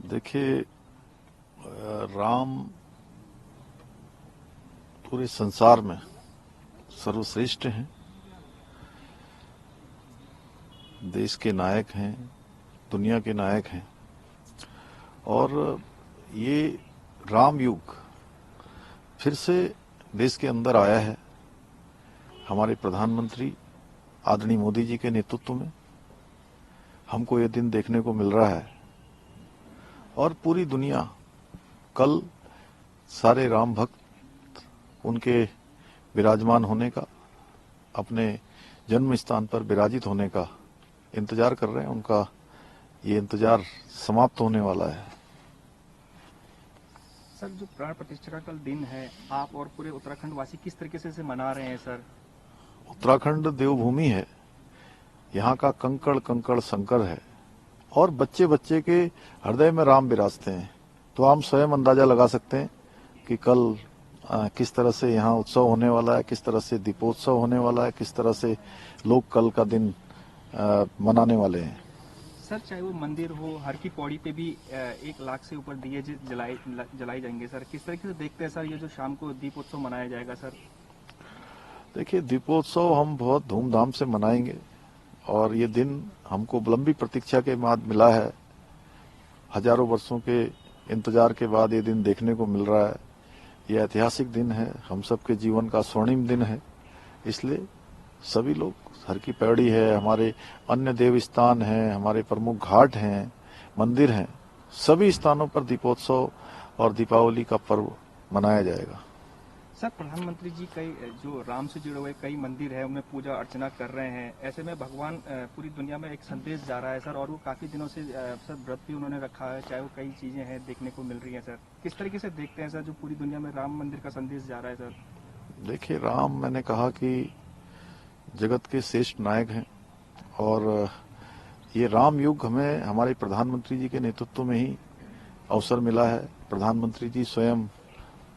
देखिए, राम पूरे संसार में सर्वश्रेष्ठ हैं, देश के नायक हैं, दुनिया के नायक हैं। और ये राम युग फिर से देश के अंदर आया है। हमारे प्रधानमंत्री आदरणीय मोदी जी के नेतृत्व में हमको ये दिन देखने को मिल रहा है। और पूरी दुनिया कल सारे राम भक्त उनके विराजमान होने का, अपने जन्म स्थान पर विराजित होने का इंतजार कर रहे हैं। उनका ये इंतजार समाप्त होने वाला है। सर, जो प्राण प्रतिष्ठा का कल दिन है, आप और पूरे उत्तराखंड वासी किस तरीके से इसे मना रहे हैं सर? उत्तराखंड देवभूमि है, यहाँ का कंकड़ कंकड़ शंकर है और बच्चे बच्चे के हृदय में राम विराजते हैं। तो हम स्वयं अंदाजा लगा सकते हैं कि कल किस तरह से यहाँ उत्सव होने वाला है, किस तरह से दीपोत्सव होने वाला है, किस तरह से लोग कल का दिन मनाने वाले हैं। सर, चाहे वो मंदिर हो, हर की पौड़ी पे भी 1 लाख से ऊपर दिए जलाए जाएंगे सर। किस तरीके से देखते हैं सर ये जो शाम को दीपोत्सव मनाया जाएगा सर? देखिए, दीपोत्सव हम बहुत धूमधाम से मनाएंगे और ये दिन हमको लंबी प्रतीक्षा के बाद मिला है। हजारों वर्षों के इंतजार के बाद ये दिन देखने को मिल रहा है। ये ऐतिहासिक दिन है, हम सबके जीवन का स्वर्णिम दिन है। इसलिए सभी लोग, हर की पैड़ी है, हमारे अन्य देव स्थान हैं, हमारे प्रमुख घाट हैं, मंदिर हैं, सभी स्थानों पर दीपोत्सव और दीपावली का पर्व मनाया जाएगा। सर, प्रधानमंत्री जी कई जो राम से जुड़े हुए कई मंदिर है उनमें पूजा अर्चना कर रहे हैं। ऐसे में भगवान पूरी दुनिया में एक संदेश जा रहा है सर, और वो काफी दिनों से सर व्रत भी उन्होंने रखा है, चाहे वो कई चीजें हैं देखने को मिल रही हैं सर। किस तरीके से देखते हैं सर जो पूरी दुनिया में राम मंदिर का संदेश जा रहा है सर? देखिए, राम, मैंने कहा कि जगत के श्रेष्ठ नायक हैं और ये राम युग हमें हमारे प्रधानमंत्री जी के नेतृत्व में ही अवसर मिला है। प्रधानमंत्री जी स्वयं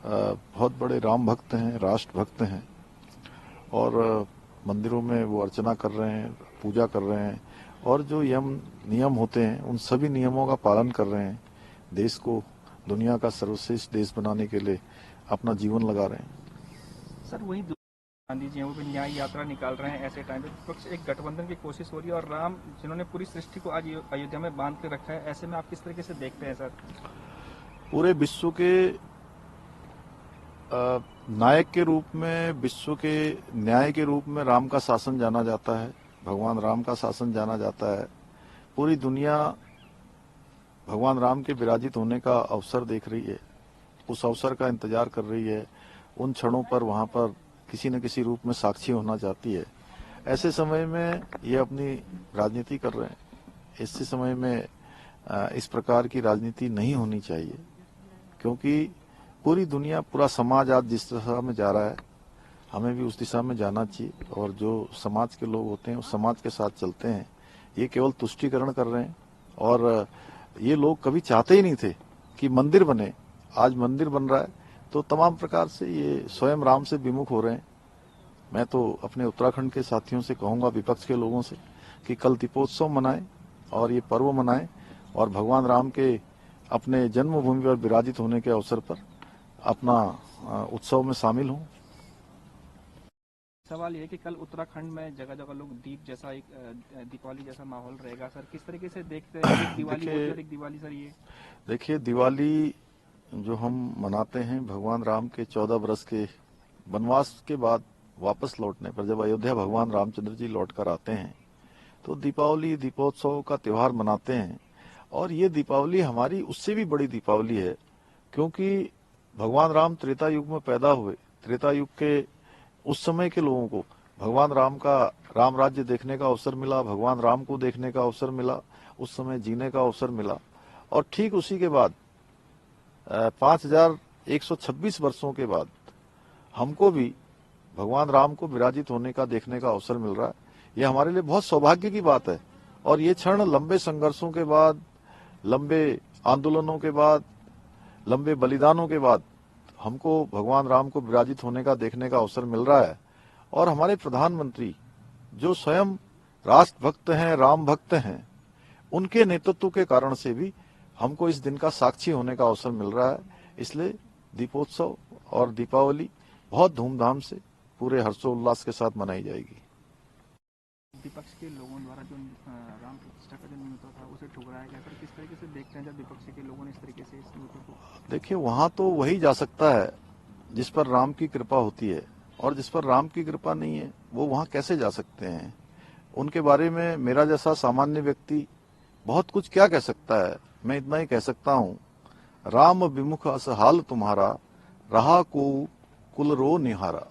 बहुत बड़े राम भक्त हैं, राष्ट्र भक्त हैं और मंदिरों में वो अर्चना कर रहे हैं, पूजा कर रहे हैं और जो नियम होते हैं उन सभी नियमों का पालन कर रहे हैं। देश को दुनिया का सर्वश्रेष्ठ देश बनाने के लिए अपना जीवन लगा रहे हैं। सर, वही गांधी जी हैं, वो भी न्याय यात्रा निकाल रहे हैं। ऐसे टाइम पे विपक्ष एक गठबंधन की कोशिश हो रही है और राम जिन्होंने पूरी सृष्टि को आज अयोध्या में बांध के रखा है, ऐसे में आप किस तरीके से देखते हैं सर? पूरे विश्व के नायक के रूप में, विश्व के न्याय के रूप में राम का शासन जाना जाता है, भगवान राम का शासन जाना जाता है। पूरी दुनिया भगवान राम के विराजित होने का अवसर देख रही है, उस अवसर का इंतजार कर रही है, उन क्षणों पर वहां पर किसी न किसी रूप में साक्षी होना चाहती है। ऐसे समय में ये अपनी राजनीति कर रहे हैं। ऐसे समय में इस प्रकार की राजनीति नहीं होनी चाहिए, क्योंकि पूरी दुनिया, पूरा समाज आज जिस दिशा में जा रहा है, हमें भी उस दिशा में जाना चाहिए और जो समाज के लोग होते हैं उस समाज के साथ चलते हैं। ये केवल तुष्टीकरण कर रहे हैं और ये लोग कभी चाहते ही नहीं थे कि मंदिर बने। आज मंदिर बन रहा है तो तमाम प्रकार से ये स्वयं राम से विमुख हो रहे हैं। मैं तो अपने उत्तराखंड के साथियों से कहूंगा, विपक्ष के लोगों से, कि कल दीपोत्सव मनाएं और ये पर्व मनाएं और भगवान राम के अपने जन्मभूमि पर विराजित होने के अवसर पर अपना उत्सव में शामिल हों। सवाल ये है कि कल उत्तराखंड में जगह जगह लोग दीप जैसा एक दीपावली जैसा माहौल रहेगा सर। किस तरीके से देखते हैं एक दिवाली होती है, एक दिवाली सर ये? देखिए, दिवाली जो हम मनाते हैं भगवान राम के 14 वर्ष के वनवास के बाद वापस लौटने पर, जब अयोध्या भगवान रामचंद्र जी लौट कर आते हैं तो दीपावली, दीपोत्सव का त्योहार मनाते हैं। और ये दीपावली हमारी उससे भी बड़ी दीपावली है, क्योंकि भगवान राम त्रेता युग में पैदा हुए। त्रेता युग के उस समय के लोगों को भगवान राम का राम राज्य देखने का अवसर मिला, भगवान राम को देखने का अवसर मिला, उस समय जीने का अवसर मिला। और ठीक उसी के बाद 5126 वर्षों के बाद हमको भी भगवान राम को विराजित होने का, देखने का अवसर मिल रहा है। यह हमारे लिए बहुत सौभाग्य की बात है। और ये क्षण लंबे संघर्षों के बाद, लंबे आंदोलनों के बाद, लंबे बलिदानों के बाद हमको भगवान राम को विराजित होने का, देखने का अवसर मिल रहा है। और हमारे प्रधानमंत्री जो स्वयं राष्ट्र भक्त हैं, राम भक्त हैं, उनके नेतृत्व के कारण से भी हमको इस दिन का साक्षी होने का अवसर मिल रहा है। इसलिए दीपोत्सव और दीपावली बहुत धूमधाम से पूरे हर्षोल्लास के साथ मनाई जाएगी। विपक्ष के लोगों द्वारा जो राम प्रतिष्ठा का जो न्योता था उसे ठुकराया गया, सर किस तरीके से देखते हैं जब विपक्ष के लोगों ने इस तरीके से इस न्योते को? देखिए, वहां तो वही जा सकता है जिस पर राम की कृपा होती है, और जिस पर राम की कृपा नहीं है वो वहां कैसे जा सकते हैं। उनके बारे में मेरा जैसा सामान्य व्यक्ति बहुत कुछ क्या कह सकता है। मैं इतना ही कह सकता हूँ, राम विमुख असहाल तुम्हारा, रहा को कुल रो निहारा।